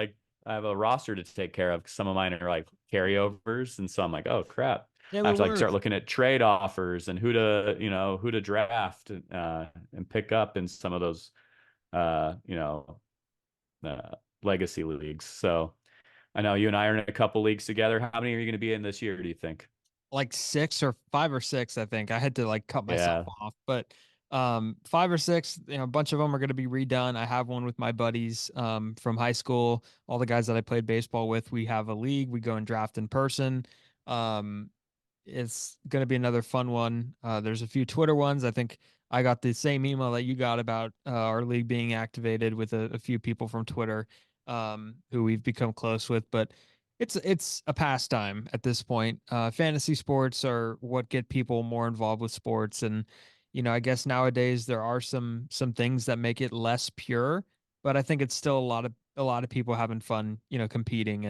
a roster to take care of. Some of mine are like carryovers, and so I'm like, oh crap. Yeah, I have what to like start word? looking at trade offers and who to draft and pick up in some of those uh, you know legacy leagues. So I know you and I are in a couple leagues together. How many are you going to be in this year, do you think? Like 6 or 5 or 6, I think. I had to like cut myself Yeah. off, but 5 or 6, a bunch of them are going to be redone. I have one with my buddies from high school, all the guys that I played baseball with. We have a league, we go and draft in person. Um it's going to be another fun one. There's a few Twitter ones. I think I got the same email that you got about our league being activated with a few people from Twitter who we've become close with. But it's a pastime at this point. Fantasy sports are what get people more involved with sports, and I guess nowadays there are some things that make it less pure. But I think it's still a lot of people having fun, competing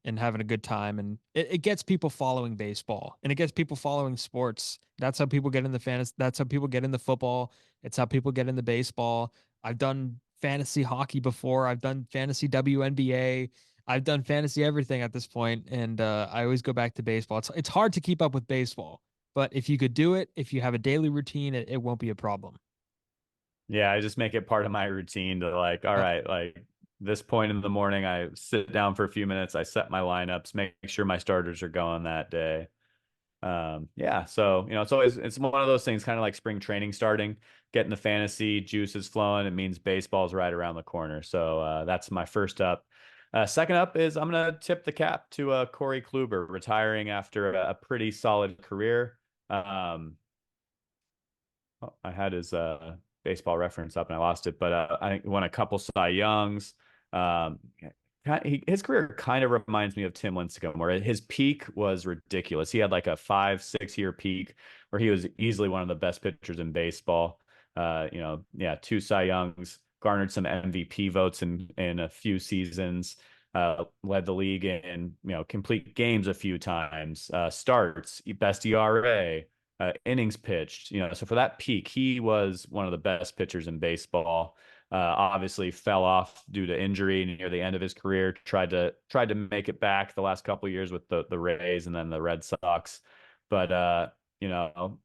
and having a good time. And it gets people following baseball and it gets people following sports. That's how people get into fantasy. That's how people get into football. It's how people get into baseball. I've done fantasy hockey before. I've done fantasy WNBA. I've done fantasy everything at this point, and I always go back to baseball. It's hard to keep up with baseball, but if you could do it, if you have a daily routine, it won't be a problem. Yeah, I just make it part of my routine to like, all Yep. right, like this point in the morning, I sit down for a few minutes, I set my lineups, make sure my starters are going that day. Yeah, so it's one of those things, kind of like spring training starting, getting the fantasy juices flowing. It means baseball's right around the corner. So that's my first up. Second up is I'm gonna tip the cap to Corey Kluber, retiring after a pretty solid career. Um, I had his baseball reference up and I lost it, but I think he won a couple Cy Youngs. Um, his career kind of reminds me of Tim Lincecum, where his peak was ridiculous. He had like a 5, 6 year peak where he was easily one of the best pitchers in baseball. Yeah, two Cy Youngs, garnered some MVP votes in a few seasons. Led the league in complete games a few times, starts, best ERA, innings pitched. So for that peak, he was one of the best pitchers in baseball. Obviously fell off due to injury near the end of his career. Tried to make it back the last couple of years with the Rays and then the Red Sox, but you know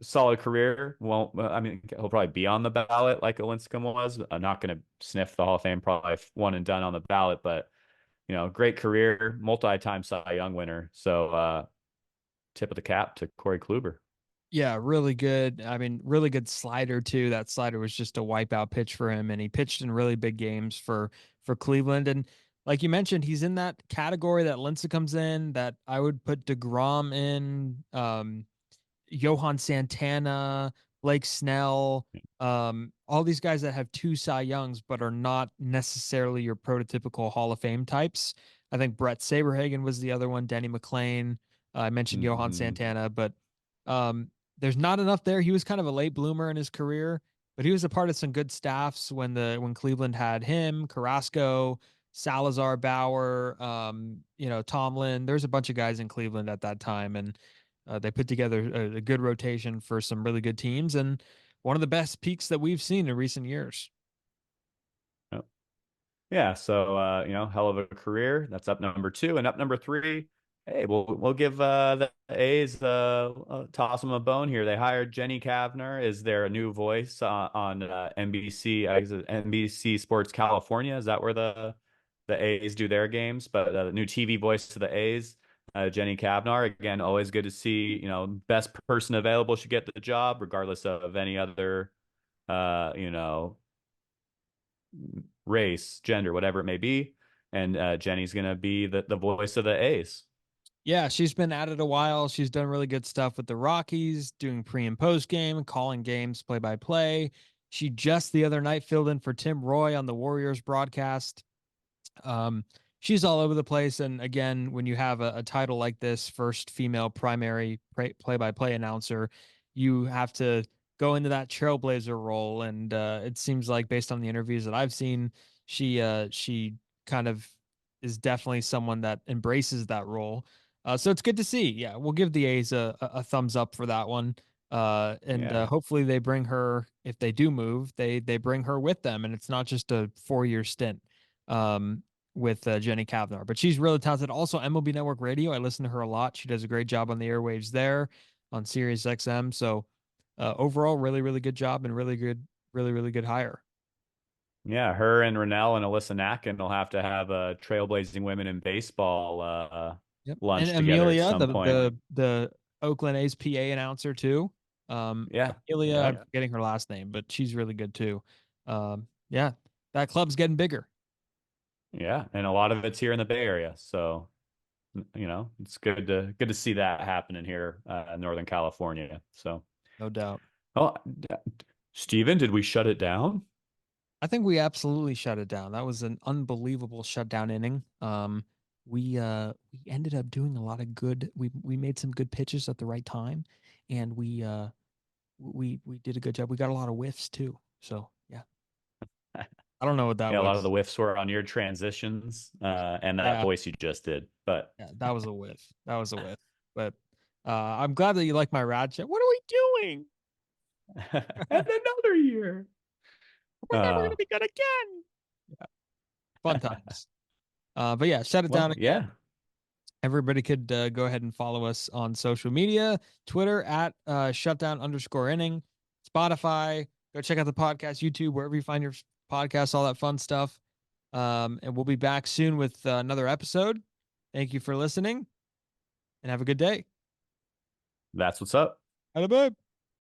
solid career. Won't I mean he'll probably be on the ballot like Lincecum was. I'm not going to sniff the Hall of Fame, probably one and done on the ballot, but great career, multi-time Cy Young winner. So tip of the cap to Corey Kluber. Yeah, really good. I mean, really good slider too. That slider was just a wipeout pitch for him, and he pitched in really big games for Cleveland. And like you mentioned, he's in that category that Lincecum comes in. That I would put DeGrom in. Johan Santana, Blake Snell, all these guys that have two Cy Youngs, but are not necessarily your prototypical Hall of Fame types. I think Brett Saberhagen was the other one, Denny McLain. I mentioned Johan Mm-hmm. Santana, but there's not enough there. He was kind of a late bloomer in his career, but he was a part of some good staffs when Cleveland had him, Carrasco, Salazar, Bauer, Tomlin. There's a bunch of guys in Cleveland at that time, and they put together a good rotation for some really good teams and one of the best peaks that we've seen in recent years. Yeah, so hell of a career. That's up number two, and up number three. Hey, we'll give the A's toss them a bone here. They hired Jenny Kavner. Is there a new voice on NBC? Is it NBC Sports California? Is that where the A's do their games? But the new TV voice to the A's, Jenny Kavner. Again, always good to see. Best person available should get the job, regardless of any other uh, you know race, gender, whatever it may be. And Jenny's going to be the voice of the A's. Yeah, she's been at it a while. She's done really good stuff with the Rockies, doing pre and post game, calling games play by play. She just the other night filled in for Tim Roy on the Warriors broadcast. Um, she's all over the place. And again, when you have a title like this, first female primary play by play announcer, you have to go into that trailblazer role. And it seems like based on the interviews that I've seen, she kind of is definitely someone that embraces that role. So it's good to see. Yeah, we'll give the A's a thumbs up for that one. And Yeah. hopefully they bring her, if they do move, they bring her with them, and it's not just a 4-year stint. With Jenny Kavnar, but she's really talented. Also, MLB Network Radio, I listen to her a lot. She does a great job on the airwaves there on Sirius XM. So overall, really, really good job and really, really good hire. Yeah, her and Rennell and Alyssa Nacken will have to have a Trailblazing Women in Baseball Yep. And lunch together at Amelia, some the point. Oakland A's PA announcer too. Yeah, Amelia, I'm yeah, forgetting her last name, but she's really good too. Yeah, that club's getting bigger. yeah, and a lot of it's here in the Bay Area, so it's good to see that happening here in Northern California. So, No doubt. oh, Steven, did we shut it down? I think we absolutely shut it down. That was an unbelievable shutdown inning. We ended up doing a lot of good. We made some good pitches at the right time, and we did a good job. We got a lot of whiffs too. So yeah, I don't know what that Yeah, a lot of the was. whiffs were on your transitions and that Yeah, voice you just did. But yeah, that was a whiff. That was a whiff. But I'm glad that you like my rad chat. What are we doing? and another year. We're never gonna be good again. Yeah, fun times. But yeah, shut it down Well, again. yeah. Everybody could go ahead and follow us on social media, Twitter at shutdown_inning, Spotify. Go check out the podcast, YouTube, wherever you find your podcasts, all that fun stuff. And we'll be back soon with another episode. Thank you for listening and have a good day. That's what's up. Bye bye.